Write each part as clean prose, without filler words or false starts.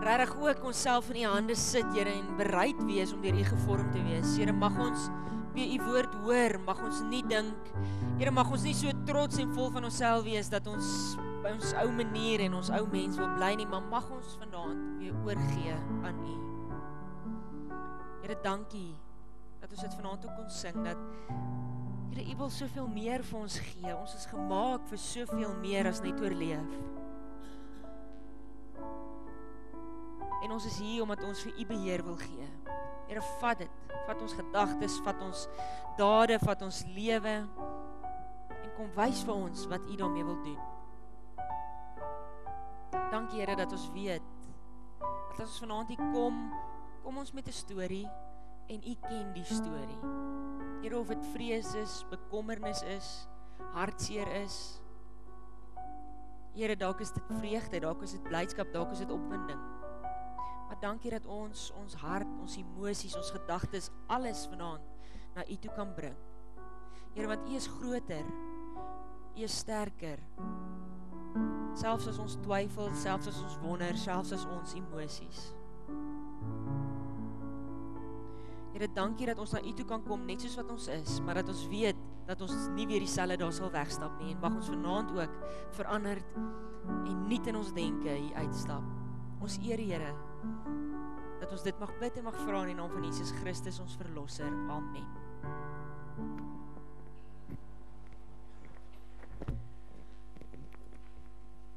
regtig ook onsself in die hande sit, Here, en bereid wees om deur U gevorm te wees. Here, mag ons weer U woord hoor, mag ons nie dink, Here, mag ons nie so trots en vol van onsself wees, dat ons by ons ou manier en ons ou mens wil bly nie, maar mag ons vanaand weer oorgee aan U. Here, dankie, dat ons dit vanaand ook kon sing, dat, Here, U wil soveel meer vir ons gee, ons is gemaak vir soveel meer as net oorleef. En ons is hier omdat ons vir U beheer wil gee. Here, vat dit, vat ons gedagtes, vat ons dade, vat ons lewe, en kom wys vir ons wat U daarmee wil doen. Dankie, Here, dat ons weet, dat as ons vanaand hier kom ons met 'n storie, en U ken die storie. Here, of dit vrees is, bekommernis is, hartseer is, Here, dalk is dit vreugde, dalk is dit blydskap, dalk is dit opwinding. Maar dankie dat ons hart, ons emosies, ons gedagtes, alles vanaand na U toe kan bring. Here, want U is groter, U is sterker. Selfs as ons twyfel, selfs as ons wonder, selfs as ons emosies. Here, dankie dat ons na U toe kan kom, net soos wat ons is, maar dat ons weet, dat ons nie weer dieselfde daar sal wegstap nie, en mag ons vanaand ook veranderd en nuut in ons denke hier uitstap. Ons eer U, Here, dat ons dit mag bid en mag vra in die naam van Jesus Christus, ons verlosser. Amen.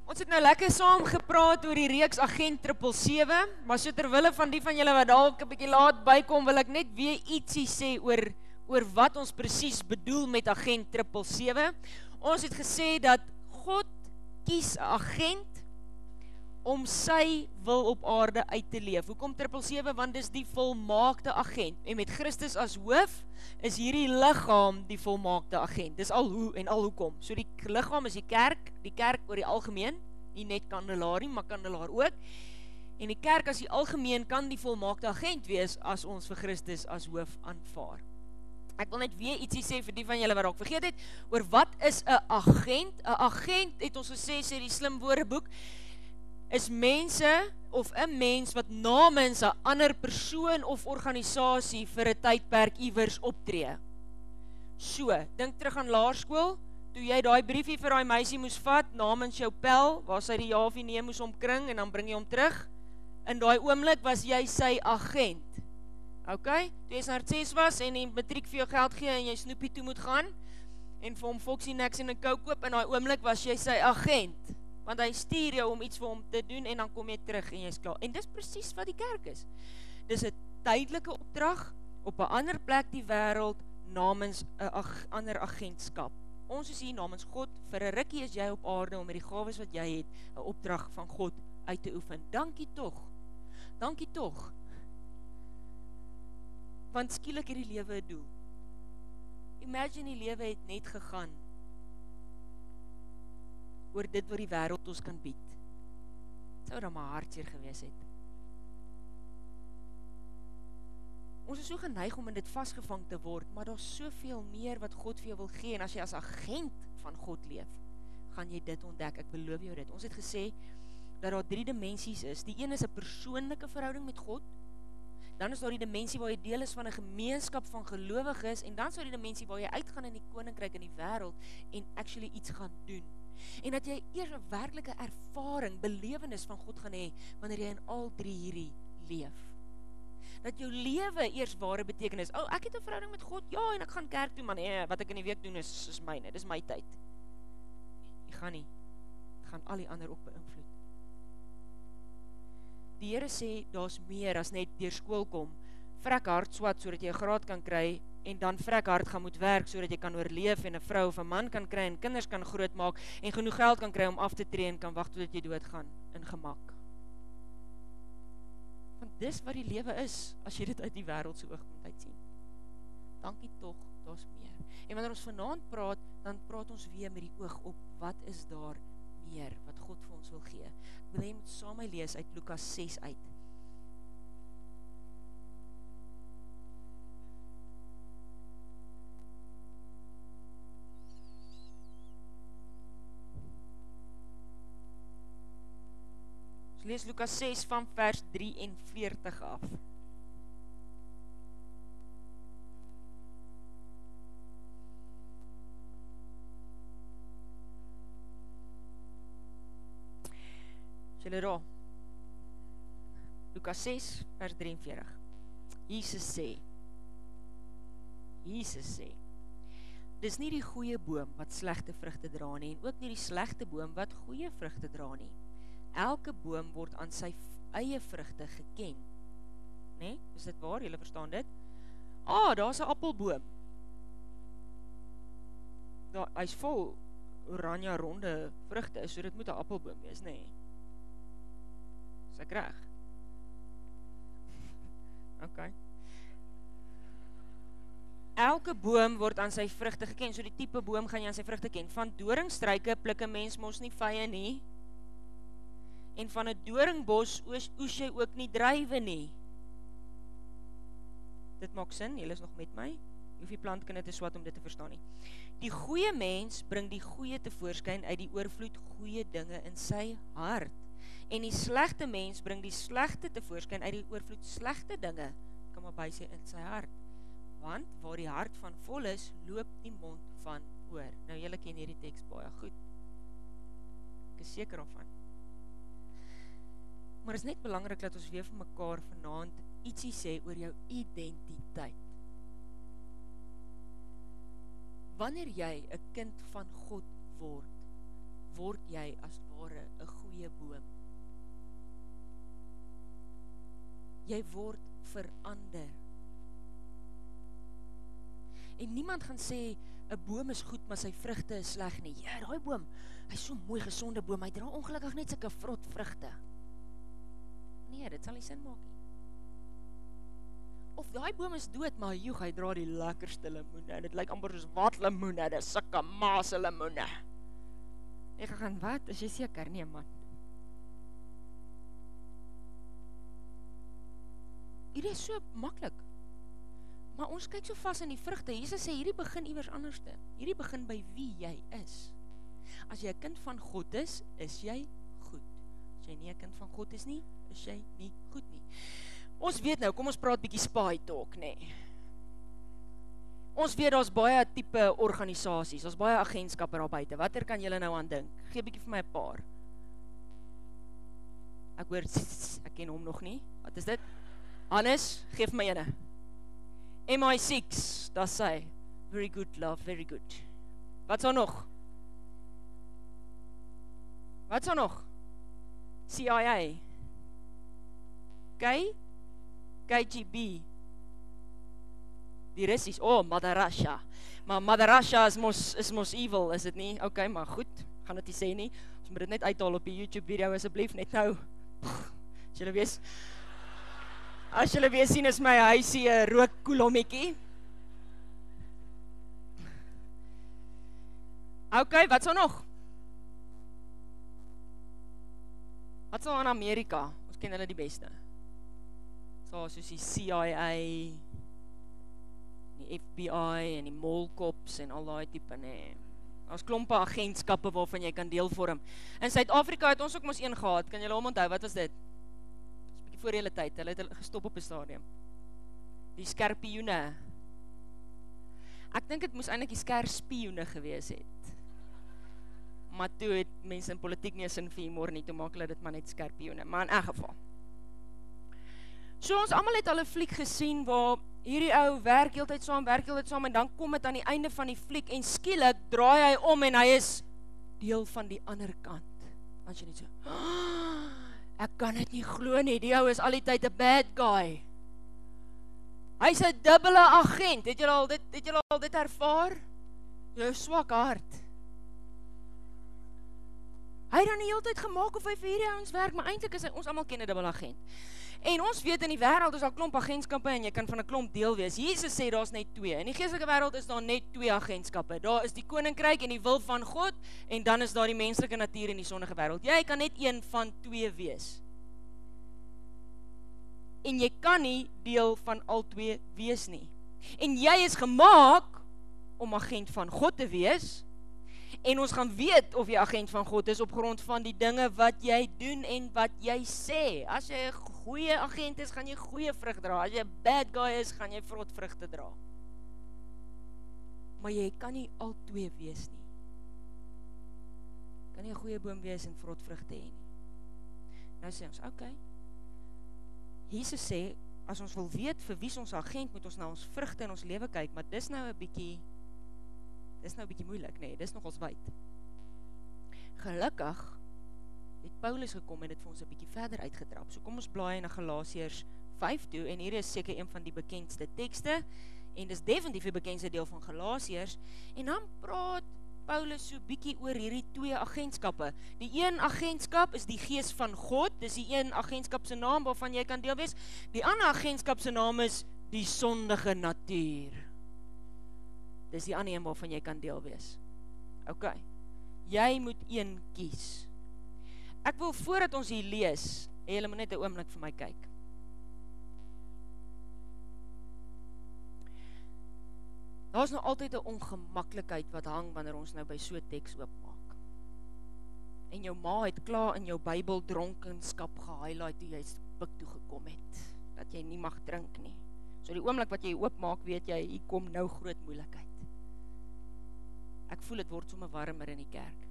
Ons het nou lekker saam gepraat oor die reeks Agent 777, maar so terwille van die van julle wat dalk 'n bietjie laat bykom, wil ek net weer ietsie sê oor wat ons presies bedoel met Agent 777. Ons het gesê dat God kies 'n agent om sy wil op aarde uit te leef. Hoekom 777? Want dis die volmaakte agent. En met Christus as hoof, is hierdie liggaam die volmaakte agent. Dis al hoe en al hoekom. So die liggaam is die kerk oor die algemeen, nie net kandelaar nie, maar kandelaar ook. En die kerk as die algemeen kan die volmaakte agent wees, as ons vir Christus as hoof aanvaar. Ek wil net weer ietsie sê vir die van julle wat dalk vergeet het, oor wat is 'n agent? 'n Agent, het ons gesê, sê die Slim Woordeboek, is mense of 'n mens wat namens 'n ander persoon of organisasie vir 'n tydperk iewers optree. So, dink terug aan laerskool, toe jy daai briefie vir daai meisie moes vat namens jou pel, waar sy die ja of die nee moes omkring en dan bring jy hom terug. In daai oomblik was jy sy agent. OK? Toe jy snaar 6 was en die matriek vir jou geld gee en jy snoepie toe moet gaan en vir hom Foxy Nex en 'n Coke koop, in daai oomblik was jy sy agent. Want hy stuur jou om iets vir hom te doen en dan kom jy terug en jy is klaar. En dis presies wat die kerk is. Dis 'n tydelike opdrag op 'n ander plek die wêreld namens 'n ander agentskap. Ons is hier namens God, vir 'n rukkie is jy op aarde om met die gawes wat jy het, 'n opdrag van God uit te oefen. Dankie tog. Want skielik het die lewe 'n doel. Imagine die lewe het net gegaan oor dit wat die wêreld ons kan bied. Sou dan maar hartseer gewees het. Ons is so geneig om in dit vasgevang te word, maar daar's soveel meer wat God vir jou wil gee, en as jy as agent van God leef, gaan jy dit ontdek, ek beloof jou dit. Ons het gesê, dat daar 3 dimensies is. Die een is 'n persoonlike verhouding met God, dan is daar die dimensie waar jy deel is van 'n gemeenskap van gelowiges, en dan is daar die dimensie waar jy uitgaan in die koninkryk in die wêreld, en actually iets gaan doen. En dat jy eers 'n werklike ervaring, belewenis van God gaan hê, wanneer jy in al 3 hierdie leef. Dat jou lewe eers ware betekenis. Ek het 'n verhouding met God, ja, en ek gaan kerk toe, maar nee, wat ek in die week doen is myne, dis my tyd. Jy gaan nie, dit gaan al die ander ook beïnvloed. Die Here sê, daar's meer as net deur skool kom, vrek hard swat, sodat jy 'n graad kan kry, en dan vrek hard gaan moet werk, sodat jy kan oorleef, en 'n vrou of 'n man kan kry, en kinders kan grootmaak, en genoeg geld kan kry om af te tree, en kan wag totdat jy doodgaan, in gemak. Want dis wat die lewe is, as jy dit uit die wêreld se oogpunt uit sien. Dankie tog, daar's meer. En wanneer ons vanaand praat, dan praat ons weer met die oog op, wat is daar meer, wat God vir ons wil gee. Ek wil hê jy moet saam my lees uit Lukas 6 uit. lees Lukas 6 van vers 43 af. Is julle daar? Lukas 6 vers 43. Jesus sê, dis nie die goeie boom wat slegte vrugte dra nie, en ook nie die slegte boom wat goeie vrugte dra nie. Elke boom word aan sy eie vrugte geken. Nee, is dit waar? Julle verstaan dit? Daar's 'n appelboom. Hy's vol oranje ronde vrugte, so dit moet 'n appelboom wees, nê? Is ek reg? Okay. Elke boom word aan sy vrugte geken, so die tipe boom gaan jy aan sy vrugte ken. Van doringstruike pluk 'n mens mos nie vye nie, en van 'n doringbos oes jy ook nie druiwe nie. Dit maak sin, julle is nog met my? Jy hoef die plantkunde te swat om dit te verstaan nie. Die goeie mens bring die goeie tevoorskyn uit die oorvloed goeie dinge in sy hart, en die slegte mens bring die slegte tevoorskyn uit die oorvloed slegte dinge, kan maar by sê, in sy hart. Want waar die hart van vol is, loop die mond van oor. Nou julle ken hierdie teks baie goed. Ek is seker daarvan. Maar is net belangrik dat ons weer vir mekaar vanaand ietsie sê oor jou identiteit. Wanneer jy 'n kind van God word jy as ware 'n goeie boom. Jy word verander. En niemand gaan sê 'n boom is goed, maar sy vrugte is sleg nie. Ja, daai boom, hy's so mooi gesonde boom, hy dra ongelukkig net sulke vrot vrugte. Nee, dit sal nie sin maak nie. Of daai boom is dood, maar joeg, hy dra die lekkerste lemoene. Dit lyk amper soos watlemoene, dis sulke maase lemoene. Ek gaan wat? Is jy seker? Nee, man. Hierdie is so maklik. Maar ons kyk so vas in die vrugte. Jesus sê, hierdie begin iewers anderste. Hierdie begin by wie jy is. As jy 'n kind van God is jy goed. As jy nie 'n kind van God is nie, is jy nie goed nie. Ons weet nou, kom ons praat bietjie spy talk, nê. Ons weet daar's baie tipe organisasies, daar's baie agentskappe daar buite. Watter kan julle nou aan dink? Gee bietjie vir my 'n paar. Ek hoor, ek ken hom nog nie. Wat is dit? Hannes, geef my ene. MI6, dat sy. Very good, love, very good. Wat's daar nog? Wat's daar nog? CIA. KGB. Die Russies, Mother Russia. Maar Mother Russia is mos evil, is dit nie? Okay, maar goed, gaan dit nie sê nie. Ons moet dit net uithaal op die YouTube video, asseblief, net nou. As julle weer sien, is my huisie 'n rook koelommetjie. Okay, wat's daar nog? Wat's daar in Amerika? Ons ken hulle die beste. Soos die CIA, die FBI en die molkops en al daai tipe, nee. Ons klompe agentskappe waarvan jy kan deel vorm. In Suid-Afrika het ons ook mos een gehad. Kan julle hom onthou? Wat was dit? Voor hele tyd, hulle het gestop op 'n stadium. Die skerpioene. Ek dink dit moes eintlik die skerpioene gewees het. Maar toe het mense in politiek nie 'n sin vir humor nie, toe maak hulle dit maar net skerpioene. Maar in elk geval. So ons almal het al 'n fliek gesien waar hierdie ou werk heeltyd saam en dan kom dit aan die einde van die fliek en skielik draai hy om en hy is deel van die ander kant. As jy net so ek kan dit nie glo nie, die ou is al die tyd 'n bad guy. Hy's 'n dubbele agent. Het julle al dit ervaar? Jou swak hart. Hy het dan die hele tyd gemaak of hy vir hierdie ouens werk, maar eintlik is hy, ons almal ken 'n dubbele agent. En ons weet in die wêreld is daar klomp agentskappe en jy kan van 'n klomp deel wees. Jesus sê daar's net 2. In die geestelike wêreld is daar net 2 agentskappe. Daar is die koninkryk en die wil van God en dan is daar die menslike natuur en die sondige wêreld. Jy kan net een van 2 wees. En jy kan nie deel van al 2 wees nie. En jy is gemaak om agent van God te wees En ons gaan weet of jy agent van God is op grond van die dinge wat jy doen en wat jy sê. As jy 'n goeie agent is, gaan jy goeie vrug dra. As jy 'n bad guy is, gaan jy vrot vrugte dra. Maar jy kan nie al twee wees nie. Kan nie 'n goeie boom wees en vrot vrugte hê nie. Nou sê ons, okay. Jesus sê, as ons wil weet vir wie ons agent, moet ons na ons vrugte in ons lewe kyk, maar dis nou 'n bietjie moeilik, nee, dis nogals wyd. Gelukkig het Paulus gekom en dit vir ons 'n bietjie verder uitgetrap. So kom ons blaai na Galasiërs 5 toe, en hier is seker een van die bekendste tekste, en dis definitief die bekendste deel van Galasiërs, en dan praat Paulus so bietjie oor hierdie twee agentskappe. Die een agentskap is die gees van God, dis die een agentskap se naam waarvan jy kan deel wees. Die ander agentskap se naam is die sondige natuur. Dis die ander een waarvan jy kan deel wees. Ok, jy moet een kies. Ek wil voordat ons hier lees, julle moet net 'n oomblik vir my kyk. Daar is nou altyd 'n ongemaklikheid wat hang wanneer ons nou by so 'n teks oopmaak. En jou ma het klaar in jou Bybel dronkenskap gehighlight toe jy pik toe gekom het, dat jy nie mag drink nie. So die oomblik wat jy oopmaak, weet jy, hier kom nou groot moeilikheid. Ek voel dit word sommer warmer in die kerk.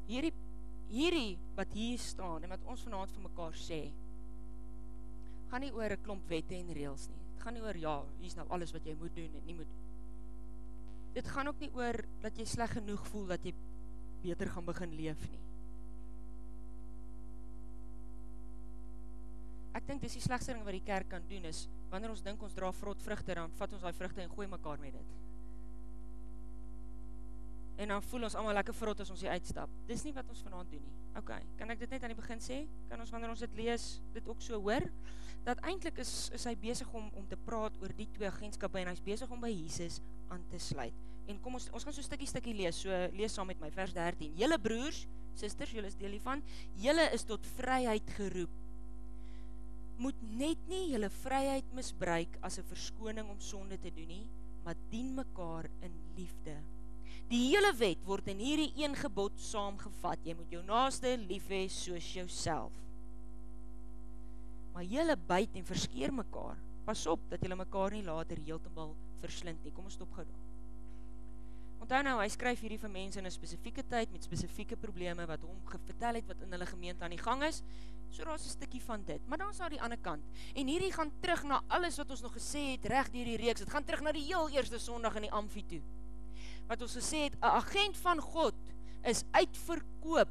Hierdie wat hier staan en wat ons vanaand vir mekaar sê, gaan nie oor 'n klomp wette en reëls nie. Dit gaan nie oor, ja, hier is nou alles wat jy moet doen en nie moet doen. Dit gaan ook nie oor dat jy sleg genoeg voel dat jy beter gaan begin leef nie. Ek dink dis die slegste ding wat die kerk kan doen is, wanneer ons dink ons dra vrot vrugte, dan vat ons daai vrugte en gooi mekaar met dit. En dan voel ons almal lekker vrot as ons hier uitstap. Dis nie wat ons vanaand doen nie. Ok, kan ek dit net aan die begin sê? Kan ons, wanneer ons dit lees, dit ook so hoor? Dat eintlik is hy besig om te praat oor die twee agentskappe, en hy's besig om by Jesus aan te sluit. En kom ons gaan so stukkie lees, so lees saam met my, vers 13. Julle broers, susters, julle is deel hiervan, julle is tot vryheid geroep. Moet net nie julle vryheid misbruik as 'n verskoning om sonde te doen nie, maar dien mekaar in liefde. Die hele wet word in hierdie een gebod saamgevat. Jy moet jou naaste lief hê soos jouself. Maar julle byt en verskeer mekaar. Pas op dat julle mekaar nie later heeltemal verslind nie. Kom ons stop gou daar. Onthou nou, hy skryf hierdie vir mense in 'n spesifieke tyd met spesifieke probleme wat hom vertel het wat in hulle gemeente aan die gang is. So daar's 'n stukkie van dit. Maar dan is daar die ander kant. En hierdie gaan terug na alles wat ons nog gesê het reg deur die reeks. Dit gaan terug na die heel eerste Sondag in die Amfi toe. Wat ons gesê het, 'n agent van God is uitverkoop.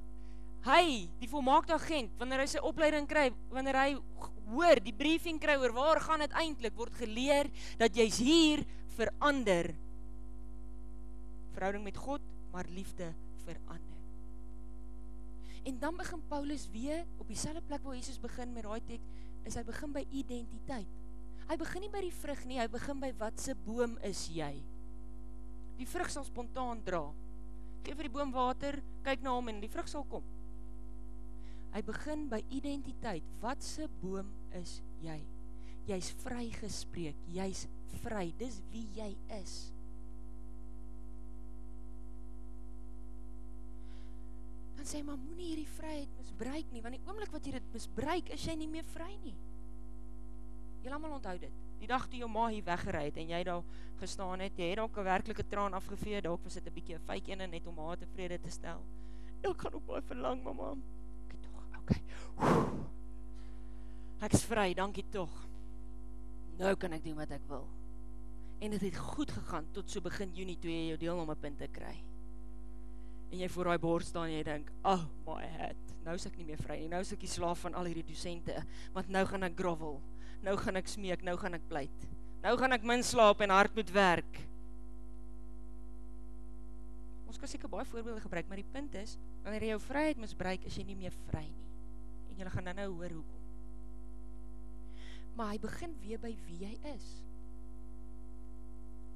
Hy, die volmaakte agent, wanneer hy sy opleiding kry, wanneer hy hoor, die briefing kry oor waar gaan dit eintlik, word geleer dat jy's hier verander. Verhouding met God, maar liefde verander. En dan begin Paulus weer op dieselfde plek waar Jesus begin met daai teks, is hy begin by identiteit. Hy begin nie by die vrug nie, hy begin by wat se boom is jy. Die vrug sal spontaan dra. Geef vir die boom water, kyk na hom en die vrug sal kom. Hy begin by identiteit. Wat se boom is jy? Jy's vrygespreek, jy's vry, dis wie jy is. Dan sê hy, maar moenie hierdie vryheid misbruik nie, want die oomblik wat jy dit misbruik, is jy nie meer vry nie. Julle almal onthou dit. Die dag toe jou ma hier weggery het en jy daar gestaan het, jy het dalk 'n werklike traan afgevee, dalk was dit 'n bietjie 'n fake een net om haar tevrede te stel. Ek gaan ook baie verlang, mamma. Okay, tog, okay. Ek is vry, dankie tog. Nou kan ek doen wat ek wil. En dit het goed gegaan tot so begin Junie toe jy jou deelnommerpunte kry. En jy voor daai bord staan en jy dink, oh my head, nou is ek nie meer vry nie, nou is ek die slaaf van al hierdie dosente, want nou gaan ek grovel. Nou gaan ek smeek, nou gaan ek pleit. Nou gaan ek min slaap en hard moet werk. Ons kan seker baie voorbeelde gebruik, maar die punt is, wanneer jy jou vryheid misbruik, is jy nie meer vry nie. En jy gaan nou hoor hoekom. Maar hy begin weer by wie jy is.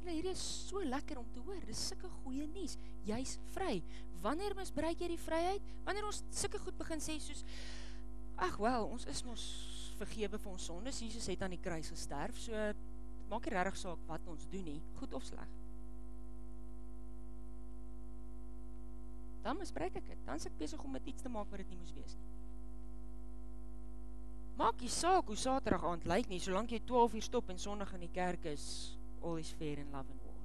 Hierdie is so lekker om te hoor, dis sulke goeie nuus. Jy's vry. Wanneer misbruik jy die vryheid? Wanneer ons sulke goed begin sê soos, ag wel, ons is mos vergewe vir ons sondes, Jesus het aan die kruis gesterf, so het maak nie regtig saak wat ons doen nie, goed of sleg. dan misbruik ek dit. Dan is ek besig om met iets te maak wat dit nie moes wees nie. Maak nie saak hoe Saterdag aand lyk nie, solank jy 12 uur stop en Sondag in die kerk is, all is fair in love and war.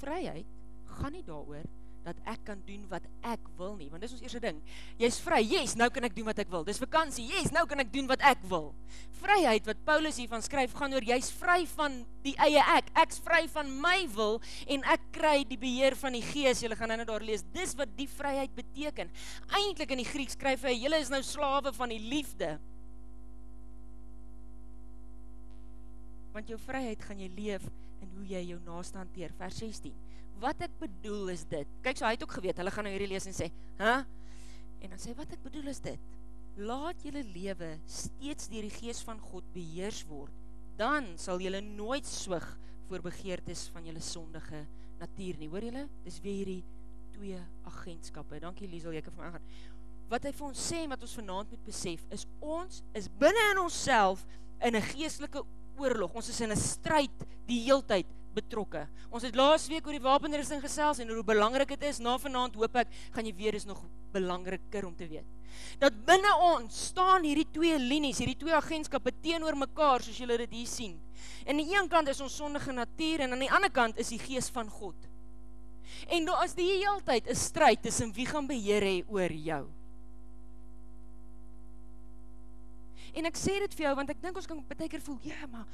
Vryheid gaan nie daaroor dat ek kan doen wat ek wil nie, want dis ons eerste ding. Jy's vry, yes, nou kan ek doen wat ek wil. Dis vakansie, yes, nou kan ek doen wat ek wil. Vryheid wat Paulus hiervan skryf, gaan oor jy's vry van die eie ek's vry van my wil, en ek kry die beheer van die Gees. Julle gaan nou daar lees, dis wat die vryheid beteken. Eintlik in die Grieks skryf hy, julle is nou slawe van die liefde. Want jou vryheid gaan jy leef in hoe jy jou naaste hanteer. Vers 16. Wat ek bedoel is dit. Kyk, so hy het ook geweet, hulle gaan nou hierdie lees en sê, En dan sê, wat ek bedoel is dit. Laat julle lewe steeds deur die Gees van God beheers word. Dan sal julle nooit swig voor begeertes van julle sondige natuur nie. Hoor julle? Dis weer hierdie twee agentskappe. Dankie Liesel, jy kan vir my aangaan. Wat hy vir ons sê, wat ons vanaand moet besef, is ons is binne in onsself in 'n geestelike oorlog. Ons is in 'n stryd die heeltyd betrokke. Ons het laas week oor die wapenrusting gesels en hoe belangrik dit is. Na vanaand hoop ek, gaan jy weer is nog belangriker om te weet. Dat binne ons staan hierdie twee linies, hierdie twee agentskappe teenoor mekaar, soos julle dit hier sien. En aan die een kant is ons sondige natuur en aan die ander kant is die Gees van God. En daar is die heeltyd 'n stryd tussen wie gaan beheer hê oor jou. En ek sê dit vir jou, want ek dink ons kan baie keer voel, ja, maar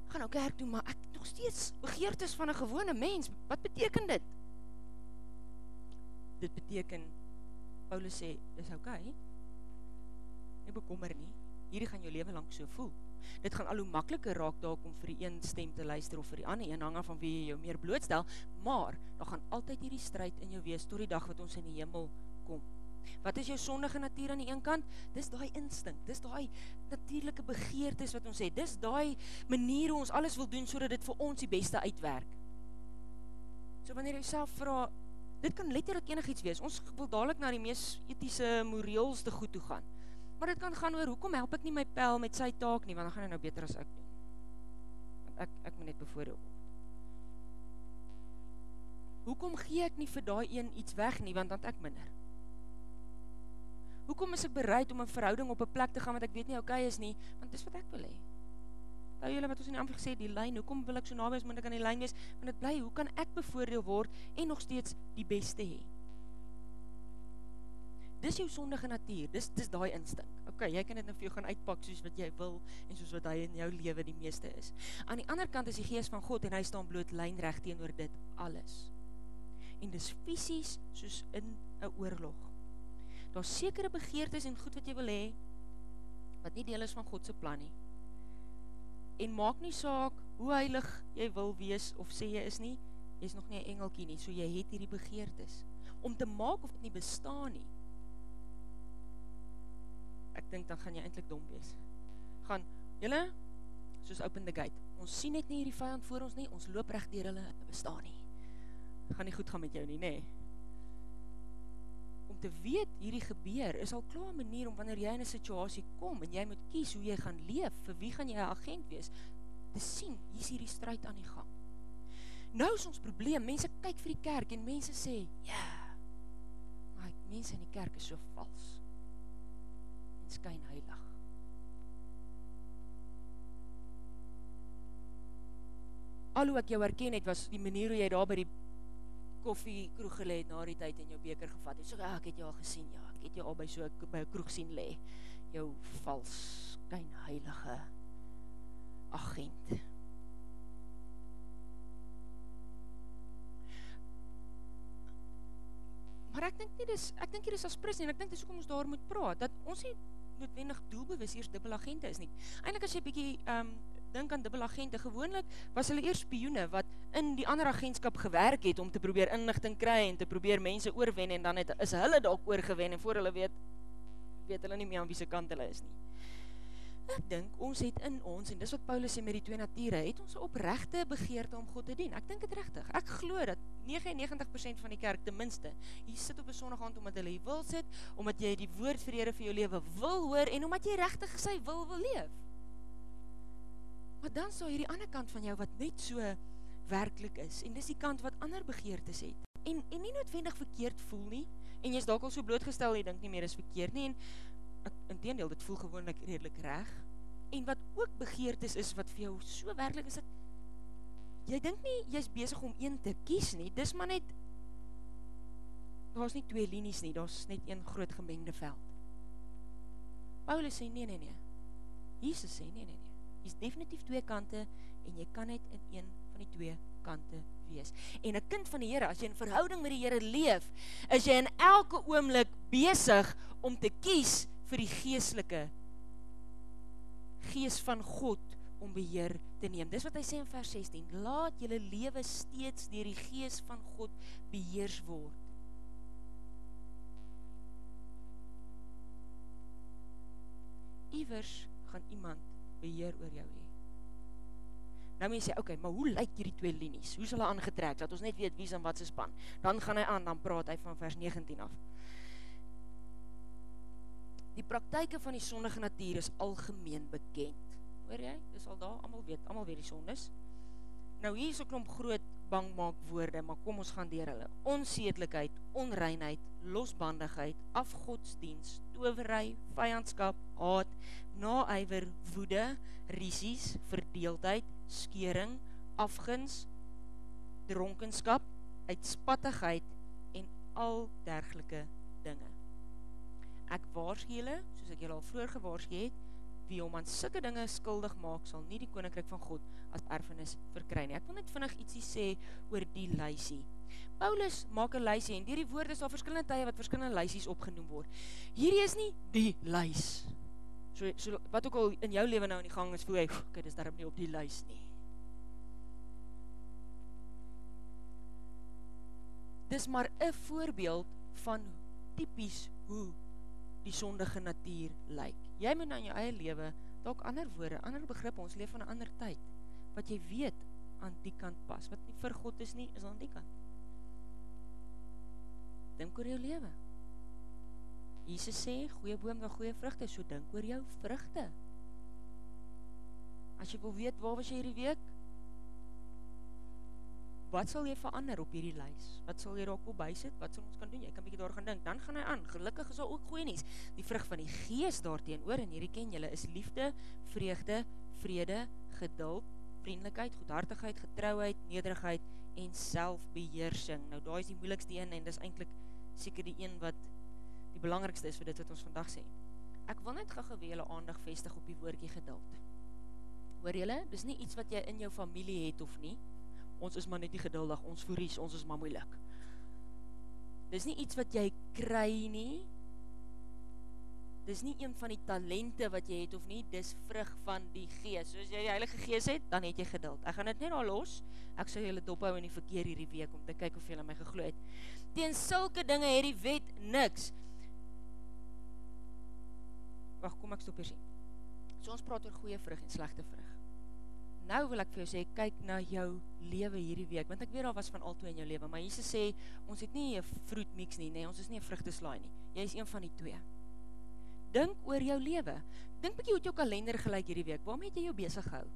gaan nou kerk doen, maar ek nog steeds begeertes van 'n gewone mens. Wat beteken dit? Dit beteken, Paulus sê, dis okay, nie bekommer nie, hierdie gaan jou lewe lank so voel. Dit gaan al hoe makliker raak dalk om vir die een stem te luister of vir die ander een, hang af van wie jy jou meer blootstel, maar daar gaan altyd hierdie stryd in jou wees tot die dag wat ons in die hemel kom. Wat is jou sondige natuur aan die een kant? Dis daai instink, dis daai natuurlike begeertes wat ons het, dis daai manier hoe ons alles wil doen sodat dit vir ons die beste uitwerk. So wanneer jy self vra, dit kan letterlik enigiets wees, ons wil dadelik na die mees etiese, moreelste goed toe gaan, maar dit kan gaan oor, hoekom help ek nie my pel met sy taak nie, want dan gaan hy nou beter as ek doen, want ek moet net bevoordeel word. Hoekom gee ek nie vir daai een iets weg nie, want dan het ek minder. Hoekom is ek bereid om 'n verhouding op 'n plek te gaan wat ek weet nie okay is nie, want dis wat ek wil hê. Onthou julle wat ons in die aanvang gesê, die lyn, hoekom wil ek so naby as moet ek aan die lyn wees, want dit bly, hoe kan ek bevoordeel word en nog steeds die beste hê? Dis jou sondige natuur, dis daai instink. Okay, jy kan dit nou vir jou gaan uitpak soos wat jy wil en soos wat hy in jou lewe die meeste is. Aan die ander kant is die Gees van God en hy staan bloot lynreg teenoor dit alles. En dis fisies soos in 'n oorlog. Daar sekere begeertes en goed wat jy wil hê, wat nie deel is van God se plan nie. En maak nie saak hoe heilig jy wil wees of sê jy is nie, jy is nog nie 'n engeltjie nie, so jy het hierdie begeertes. Om te maak of dit nie bestaan nie, ek dink dan gaan jy eintlik dom wees. Gaan, julle, soos open the gate, ons sien net nie hierdie vyand voor ons nie, ons loop reg deur hulle, bestaan nie. Gaan nie goed gaan met jou nie, nê? Om te weet hierdie gebeur, is al klaar 'n manier om wanneer jy in 'n situasie kom, en jy moet kies hoe jy gaan leef, vir wie gaan jy 'n agent wees, te sien, hier is hierdie stryd aan die gang. Nou is ons probleem, mense kyk vir die kerk, en mense sê, ja, maar mense in die kerk is so vals, en skyn heilig. Al hoe ek jou herken het, was die manier hoe jy daar by die koffiekroeg gelê het na die tyd en jou beker gevat het. So, ek het jou al gesien, ja, ek het jou al by 'n kroeg sien lê. Jou vals, skynheilige agent. Maar ek dink nie dis aspres nie, en ek dink dis hoekom ons daar moet praat, dat ons nie noodwendig doelbewus eers dubbelagente is nie. Eintlik as jy bietjie dink aan dubbelagente, gewoonlik was hulle eers spioene wat in die ander agentskap gewerk het om te probeer inligting kry en te probeer mense oorwen, en dan is hulle dalk oorgewen en voor hulle weet hulle nie meer aan wie se kant hulle is nie. Ek dink ons het in ons, en dis wat Paulus sê met die twee nature, het ons 'n opregte begeerte om God te dien. Ek dink dit regtig. Ek glo dat 99% van die kerk ten minste hier sit op 'n Sondag aand omdat hulle hier wil sit, omdat jy die woord vir Here vir jou lewe wil hoor en omdat jy regtig sy wil leef. Maar dan sal hierdie ander kant van jou wat net so werklik is, en dis die kant wat ander begeertes het. en nie noodwendig verkeerd voel nie, en jy is dalk al so blootgestel, jy dink nie meer is verkeerd nie, en inteendeel, dit voel gewoonlik redelik reg, en wat ook begeertes is, wat vir jou so werklik is, dat jy dink nie, jy is besig om een te kies nie, dis maar net, daar is nie twee linies nie, daar is net een groot gemengde veld. Paulus sê, nee, Jesus sê, nee, jy is definitief twee kante, en jy kan net in een van die twee kante wees. En 'n kind van die Here, as jy in verhouding met die Here leef, is jy in elke oomblik besig om te kies vir die gees van God om beheer te neem. Dis wat hy sê in vers 16, laat julle lewe steeds deur die gees van God beheers word. Iewers gaan iemand beheer oor jou hê. Nou moet jy sê, okay, maar hoe lyk hierdie twee linies? Hoe is hulle aangetrek? Dat ons net weet wie is in wat se span. Dan gaan hy aan, dan praat hy van vers 19 af. Die praktyke van die sondige natuur is algemeen bekend. Hoor jy? Dis al daar, almal weet die sondes. Nou hier is 'n klomp groot bangmaak woorde, maar kom ons gaan deur hulle. Onsedelikheid, onreinheid, losbandigheid, afgodsdiens, towery, vyandskap, haat, naaiwer, woede, rusies, verdeeldheid, skeuring, afguns, dronkenskap, uitspattigheid en al dergelike dinge. Ek waarsku julle, soos ek julle al vroeër gewaarsku het, wie hom aan sulke dinge skuldig maak, sal nie die koninkryk van God as erfenis verkry nie. Ek wil net vinnig ietsie sê oor die lysie. Paulus maak 'n lysie, en deur die woord is daar verskillende tye wat verskillende lysies opgenoem word. Hierdie is nie die lys. So wat ook al in jou lewe nou in die gang is, voel jy, okay, dis darm nie op die lys nie. Dis maar 'n voorbeeld van tipies hoe die sondige natuur lyk. Jy moet nou in jou eie lewe dalk ander woorde, ander begrippe, ons leef van 'n ander tyd, wat jy weet aan die kant pas, wat nie vir God is nie, is aan die kant. Dink oor jou lewe. Jesus sê, goeie boom met goeie vrugte, so dink oor jou vrugte. As jy wil weet, waar was jy hierdie week? Wat sal jy verander op hierdie lys? Wat sal jy dalk wil bysit? Wat sal ons kan doen? Jy kan bietjie daar gaan dink. Dan gaan hy aan. Gelukkig is daar ook goeie nuus. Die vrug van die Gees daarteenoor, en hierdie ken julle, is liefde, vreugde, vrede, geduld, vriendelikheid, goedhartigheid, getrouheid, nederigheid en selfbeheersing. Nou daai is die moeilikste een, en dis eintlik seker die een wat die belangrikste is vir dit wat ons vandag sê. Ek wil net gou weer julle aandag vestig op die woordjie geduld. Hoor julle, dis nie iets wat jy in jou familie het of nie. Ons is maar net nie geduldig, ons voeries, ons is maar moeilik. Dis nie iets wat jy kry nie. Dis nie een van die talente wat jy het of nie, dis vrug van die Gees. So as jy die Heilige Gees het, dan het jy geduld. Ek gaan dit net daar los. Ek sal julle dophou in die verkeer hierdie week, om te kyk of julle my geglo het. Teen sulke dinge het die wet niks. Wag, kom ek stop hier sien. So ons praat oor goeie vrug en slegte vrug. Nou wil ek vir jou sê, kyk na jou lewe hierdie week, want ek weet daar was van altoe in jou lewe, maar Jesus sê, ons het nie 'n fruit mix nie, nee, ons is nie 'n vrugteslaai nie. Jy is een van die twee. Dink oor jou lewe. Dink bietjie hoe het jou kalender gelyk hierdie week. Waarmee het jy jou besig gehou?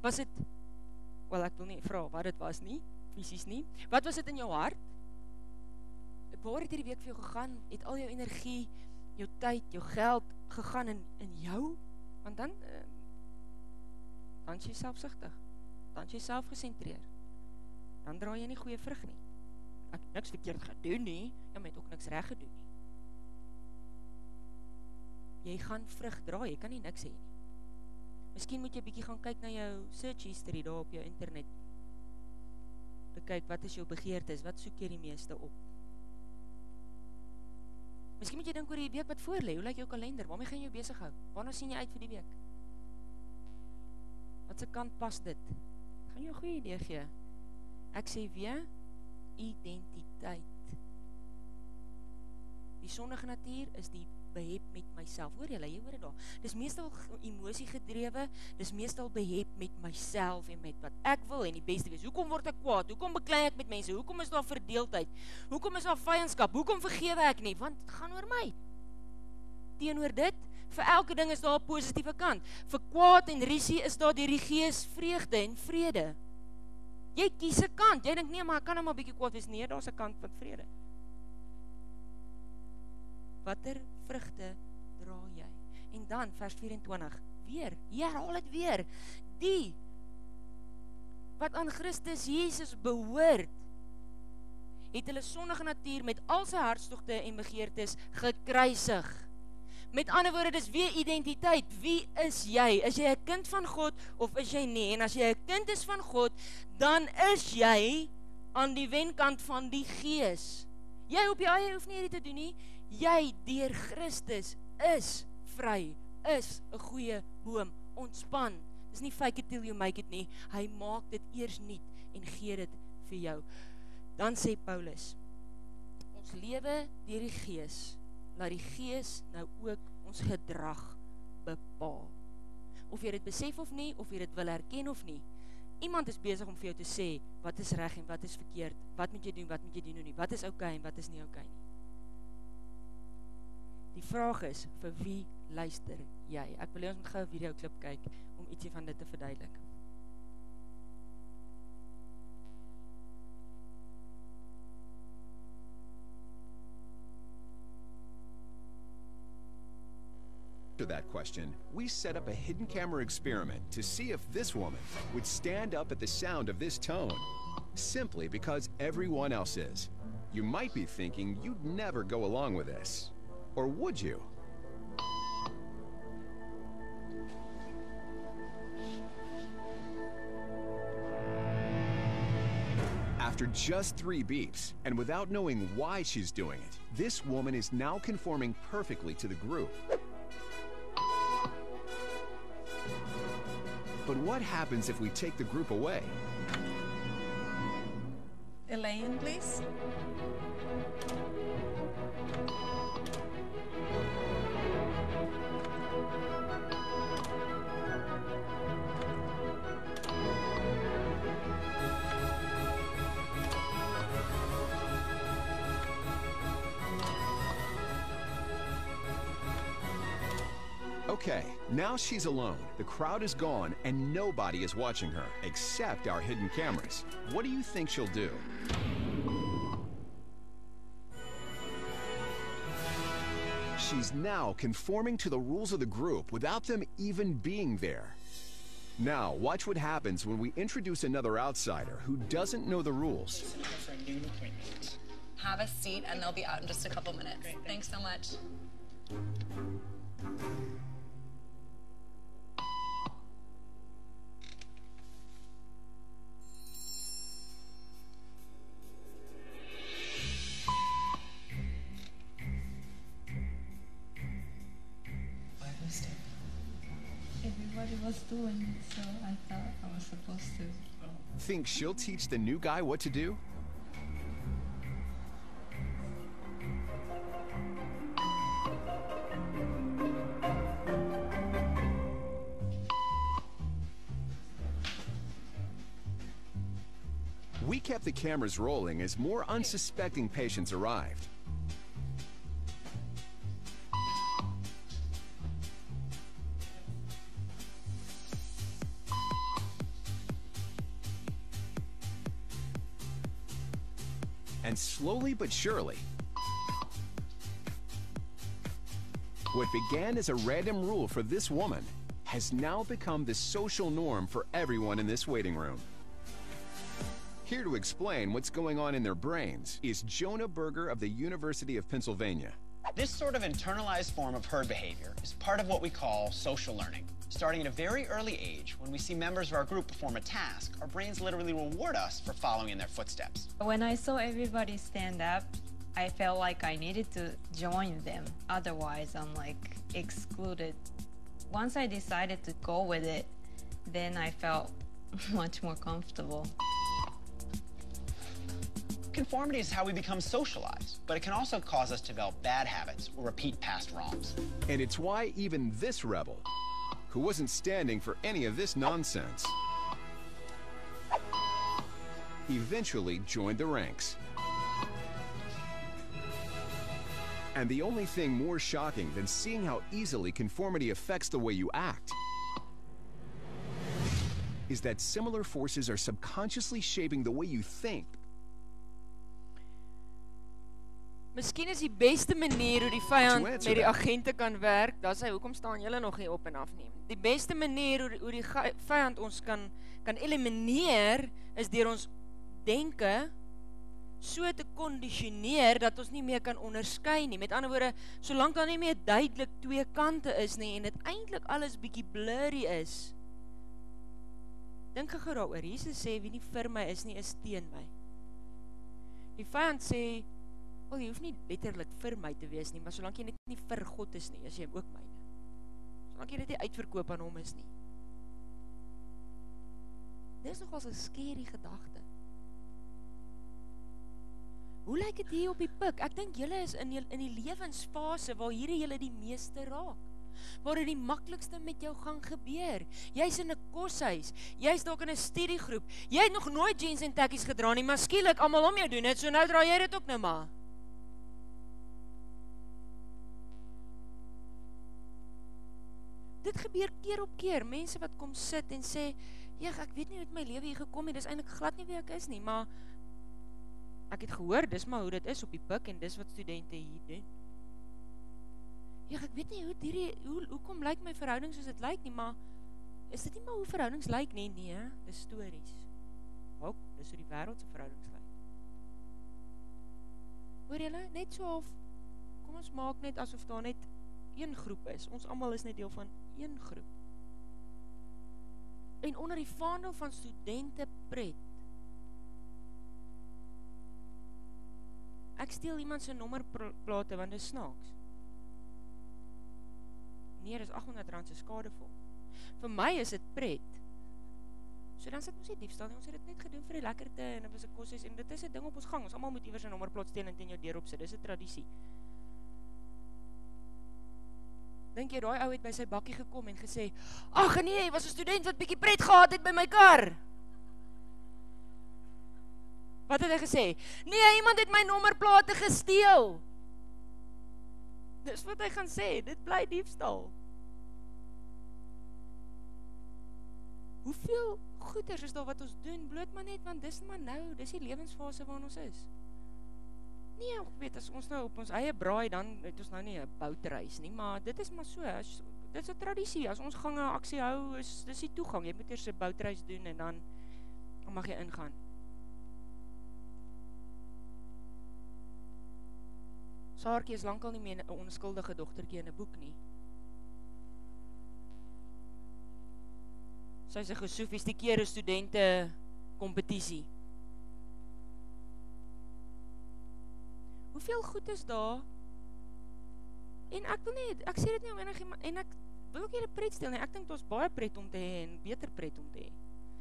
Was dit, wel ek wil nie vra wat dit was nie, fisies nie. Wat was dit in jou hart? Waar het hierdie week vir jou gegaan? Het al jou energie, jou tyd, jou geld gegaan in jou? Want dan is jy selfsugtig. Dan is jy selfgesentreer. Dan dra jy nie goeie vrug nie. Ek het niks verkeerd gedoen nie, jy het ook niks reg gedoen nie. Jy gaan vrug dra, jy kan nie niks hê nie. Miskien moet jy bietjie gaan kyk na jou search history daar op jou internet. Te kyk, wat is jou begeertes, wat soek jy die meeste op? Miskien moet jy dink oor die week wat voor lê, hoe lyk jou kalender, waarmee gaan jy jou besig hou? Waarna sien jy uit vir die week? Wat se kant pas dit? Gaan jy 'n goeie idee gee? Ek sê weer, identiteit. Die sondige natuur is die behep met myself. Hoor jy hoor dit daar. Dis meestal emosie gedrewe, dis meestal behep met myself en met wat ek wil en die beste wees. Hoekom word ek kwaad? Hoekom beklei ek met mense? Hoekom is daar verdeeldheid? Hoekom is daar vyandskap? Hoekom vergewe ek nie? Want dit gaan oor my. Teenoor dit, vir elke ding is daar 'n positiewe kant. Vir kwaad en rusie is daar deur die Gees vreugde en vrede. Jy kies 'n kant. Jy dink nee, maar ek kan nou maar bietjie kwaad wees. Nee, daar's 'n kant van vrede. Watter vrugte dra jy? En dan vers 24, weer, hier herhaal dit weer. Die wat aan Christus Jesus behoort, het hulle sondige natuur met al sy hartstogte en begeertes gekruisig. Met ander woorde, dis weer identiteit. Wie is jy? Is jy 'n kind van God of is jy nie? En as jy 'n kind is van God, dan is jy aan die wenkant van die Gees. Jy op jou eie hoef nie hierdie te doen nie. Jy deur Christus is vry, is 'n goeie boom, ontspan. Dis nie fake it till you make it nie. Hy maak dit eers nuut en gee dit vir jou. Dan sê Paulus, ons lewe deur die Gees, laat die Gees nou ook ons gedrag bepaal. Of jy dit besef of nie, of jy dit wil erken of nie, iemand is besig om vir jou te sê, wat is reg en wat is verkeerd, wat moet jy doen, wat moet jy doen nie, wat is oukei en wat is nie oukei nie. Die vraag is, vir wie luister jy? Ek wil hê ons moet gou 'n videoklip kyk, om ietsie van dit te verduidelik. After that question, we set up a hidden camera experiment to see if this woman would stand up at the sound of this tone, simply because everyone else is. You might be thinking you'd never go along with this. Or would you? After just 3 beeps, and without knowing why she's doing it, this woman is now conforming perfectly to the group. But what happens if we take the group away? Elaine, please. Okay, now she's alone. The crowd is gone and nobody is watching her, except our hidden cameras. What do you think she'll do? She's now conforming to the rules of the group without them even being there. Now, watch what happens when we introduce another outsider who doesn't know the rules. For a noon appointment. Have a seat and they'll be out in just a couple minutes. Great, Thanks so much. Everybody was doing it, so I thought I was supposed to. Think she'll teach the new guy what to do? We kept the cameras rolling as more unsuspecting patients arrived. And slowly but surely, what began as a random rule for this woman has now become the social norm for everyone in this waiting room. Here to explain what's going on in their brains is Jonah Berger of the University of Pennsylvania. This sort of internalized form of herd behavior is part of what we call social learning. Starting at a very early age, when we see members of our group perform a task, our brains literally reward us for following in their footsteps. When I saw everybody stand up, I felt like I needed to join them. Otherwise, I'm like excluded. Once I decided to go with it, then I felt much more comfortable. Conformity is how we become socialized, but it can also cause us to develop bad habits or repeat past wrongs. And it's why even this rebel, who wasn't standing for any of this nonsense, eventually joined the ranks. And the only thing more shocking than seeing how easily conformity affects the way you act is that similar forces are subconsciously shaping the way you think. Miskien is die beste manier hoe die vyand To met answer die that. agente kan werk, dat hy, hoekom staan julle nog hier op en afneem? Die beste manier hoe die vyand ons kan elimineer, is deur ons denke so te kondisioneer, dat ons nie meer kan onderskei nie. Met ander woorde, solank daar nie meer duidelik twee kante is nie, en dit eintlik alles bietjie blurry is. Dink gou daaroor, Jesus sê, wie nie vir my is nie, is teen my. Die vyand sê, jy hoef nie letterlik vir my te wees nie, maar solank jy net nie vir God is nie, is jy ook myne. Solank jy net nie uitverkoop aan hom is nie. Dit is nogals 'n scary gedagte. Hoe lyk dit hier op die pik? Ek dink julle is in die lewensfase waar hierdie julle die meeste raak. Waar dit die maklikste met jou gaan gebeur. Jy's in 'n koshuis, jy's dalk in 'n studiegroep, jy het nog nooit jeans en tekkies gedra nie, maar skielik almal om jou doen dit, so nou dra jy dit ook nou maar. Dit gebeur keer op keer, mense wat kom sit en sê, ek weet nie hoe het my lewe hier gekom het, dis eintlik glad nie wie ek is nie, maar ek het gehoor, dis maar hoe dit is op die pik, en dis wat studente hier doen. Ek weet nie hoekom lyk my verhouding soos dit lyk nie, maar is dit nie maar hoe verhoudings lyk nie? Nee, dis stories. Ook, dis hoe die wêreldse verhoudings lyk. Hoor julle, net so half, kom ons maak net asof daar net een groep is. Ons almal is net deel van een groep. En onder die vaandel van studente pret. Ek steel iemand se nommerplate want dit is snaaks. Nee, dis R800 se skadevol. Vir my is dit pret. So dan sit ons nie diefstal nie, ons het dit net gedoen vir die lekkerte en dit was 'n koshuis en dit is 'n ding op ons gang. Ons almal moet iewers 'n nommerplaat steel en teen jou deur opsit. Dis 'n tradisie. Dink jy daai ou het by sy bakkie gekom en gesê, "Ag nee, hy was 'n student wat bietjie pret gehad het by my kar." Wat het hy gesê? "Nee, iemand het my nommerplate gesteel." Dis wat hy gaan sê, dit bly diefstal. Hoeveel goeders is daar wat ons doen, bloot maar net, want dis maar nou, dis die lewensfase waarin ons is. Nee, ek weet, as ons nou op ons eie braai, dan het ons nou nie 'n boutreis nie, maar dit is maar so, dit is 'n tradisie, as ons gang 'n aksie hou, dis die toegang, jy moet eers 'n boutreis doen, en dan mag jy ingaan. Saartjie is lankal nie meer 'n onskuldige dogtertjie in 'n boek nie. Sy is 'n gesofistikeerde studente kompetisie. Hoeveel goed is daar? En ek sê dit nie om enigiemand, en ek wil ook julle pret stel nie, ek dink daar's baie pret om te hê en beter pret om te hê.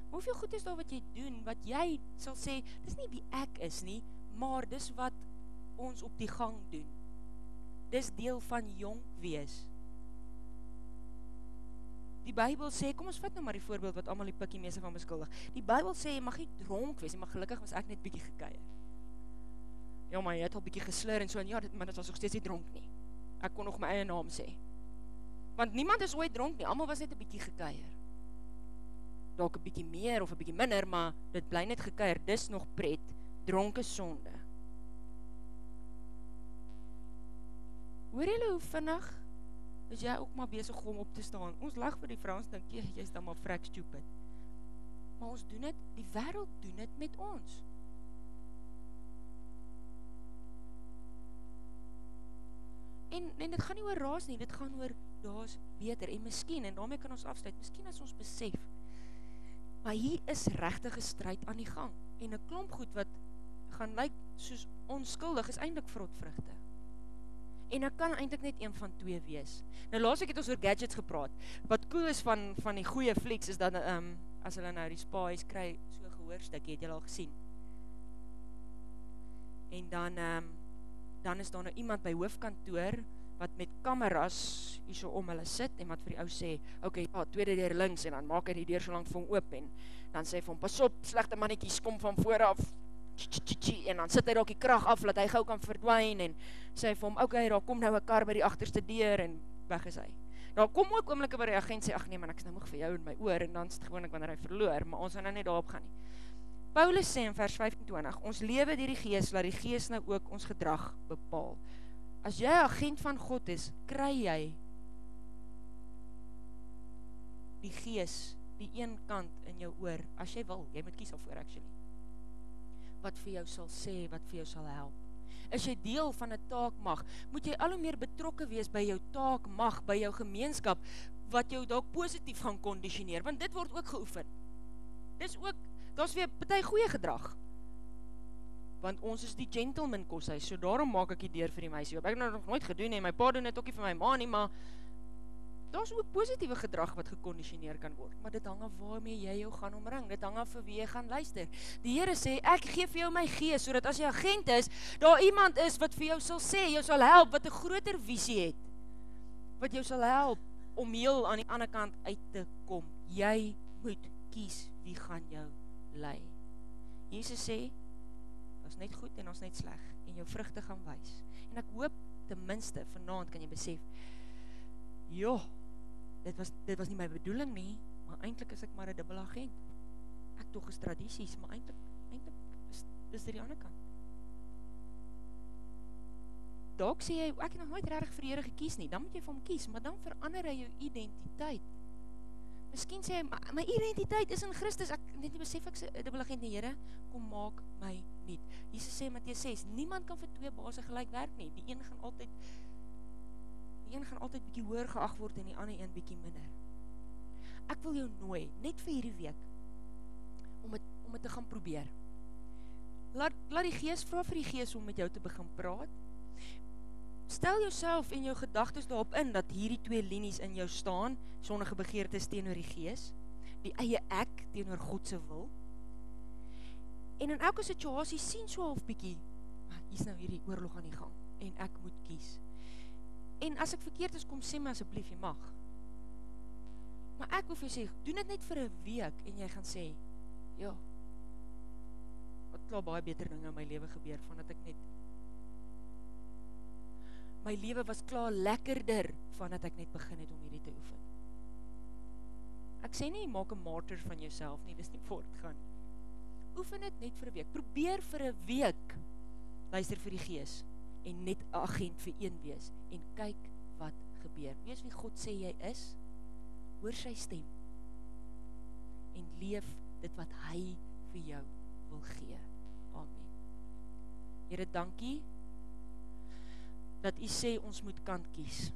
Maar hoeveel goed is daar wat jy doen, wat jy sal sê, dis nie wie ek is nie, maar dis wat ons op die gang doen. Dis deel van jonk wees. Die Bybel sê, kom ons vat nou maar die voorbeeld wat almal die pikkie meeste van beskuldig. Die Bybel sê, jy mag nie dronk wees, maar gelukkig was ek net bietjie gekuier. Ja, maar jy het al bietjie geslur en so, en ja, maar dit was nog steeds nie dronk nie. Ek kon nog my eie naam sê. Want niemand is ooit dronk nie, almal was net 'n bietjie gekuier. Dalk 'n bietjie meer of 'n bietjie minder, maar dit bly net gekuier, dis nog pret, dronk is sonde. Hoor julle hoe vinnig is jy ook maar besig om op te staan? Ons lag vir die vrouens, dink jy's dan maar vrek stupid. Maar ons doen dit, die wêreld doen dit met ons. En dit gaan nie oor raas nie, dit gaan oor daar's beter. En miskien, en daarmee kan ons afsluit, miskien as ons besef, maar hier is regtig 'n stryd aan die gang. En 'n klomp goed wat gaan lyk soos onskuldig is eintlik vrotvrugte. En ek kan eintlik net een van twee wees. Nou laasweek het ons oor gadgets gepraat. Wat cool is van die goeie flieks is dat as hulle nou die spies kry, so 'n gehoorstukkie, het julle al gesien. En dan is daar nou iemand by hoofkantoor wat met kameras hierso om hulle sit en wat vir die ou sê, okay, tweede deur links, en dan maak hy die deur so lank vir hom oop en dan sê hy vir hom, pas op, slegte mannetjies kom van voor af. En dan sit hy dalk die krag af, laat hy gou kan verdwyn, en sê hy vir hom, okay, daar kom nou 'n kar by die agterste deur, en weg is hy. Daar kom ook oomblikke waar die agent sê, ag nee man, ek is nou moeg vir jou in my oor, en dan is dit gewoonlik wanneer hy verloor, maar ons gaan nou net daarop gaan nie. Paulus sê in vers 25, ons lewe deur die Gees, laat die Gees nou ook ons gedrag bepaal. As jy 'n agent van God is, kry jy die Gees, die een kant in jou oor, as jy wil, jy moet kies daarvoor actually, wat vir jou sal sê, wat vir jou sal help. Is jy deel van 'n taakmag, moet jy al hoe meer betrokke wees by jou taakmag, by jou gemeenskap, wat jou dalk positief gaan kondisioneer, want dit word ook geoefen. Dis ook, daar's weer party goeie gedrag, want ons is die gentleman koshuis, so daarom maak ek die deur vir die meisie oop. Ek het nou nog nooit gedoen nie, my pa doen dit ook nie vir my ma nie, maar daar's ook positiewe gedrag wat gekondisioneer kan word, maar dit hang af waarmee jy jou gaan omring, dit hang af vir wie jy gaan luister. Die Here sê, ek gee vir jou my Gees, sodat as jy agent is, daar iemand is wat vir jou sal sê, jou sal help, wat 'n groter visie het, wat jou sal help om heel aan die ander kant uit te kom. Jy moet kies wie gaan jou lei. Jesus sê, ons net goed en ons net sleg, en jou vrugte gaan wys. En ek hoop, ten minste, vanaand kan jy besef, joh, dit was nie my bedoeling nie, maar eintlik is ek maar 'n dubbel agent. Ek tog is tradisies, maar eintlik is dit die ander kant. Dalk sê jy, ek het nog nooit regtig vir die Here gekies nie, dan moet jy vir hom kies, maar dan verander hy jou identiteit. Miskien sê hy, my identiteit is in Christus, ek net nie besef ek is 'n dubbel agent nie, Here, kom maak my nuut. Jesus sê in Matteus 6, niemand kan vir twee baase gelyk werk nie, die een gaan altyd bietjie hoër geag word en die ander een bietjie minder. Ek wil jou nooi, net vir hierdie week, om het te gaan probeer. Laat die Gees, vra vir die Gees om met jou te begin praat. Stel jouself en jou gedagtes daarop in, dat hierdie twee linies in jou staan, sondige begeertes teenoor die Gees, die eie ek teenoor God se wil. En in elke situasie sien so half bietjie, maar hier's nou hierdie oorlog aan die gang, en ek moet kies. En as ek verkeerd is, kom sê my asseblief, jy mag. Maar ek hoef jy sê, doen dit net vir 'n week, en jy gaan sê, ja, wat klaar baie beter dinge in my lewe gebeur, vandat ek net, my lewe was klaar lekkerder, vandat ek net begin het om hierdie te oefen. Ek sê nie, maak 'n martyr van jouself nie, dis nie voortgaan. Oefen dit net vir 'n week, probeer vir 'n week, luister vir die Gees, en net 'n agent vir een wees, en kyk wat gebeur. Wees wie God sê jy is, hoor sy stem, en leef dit wat hy vir jou wil gee. Amen. Here, dankie, dat u sê ons moet kant kies.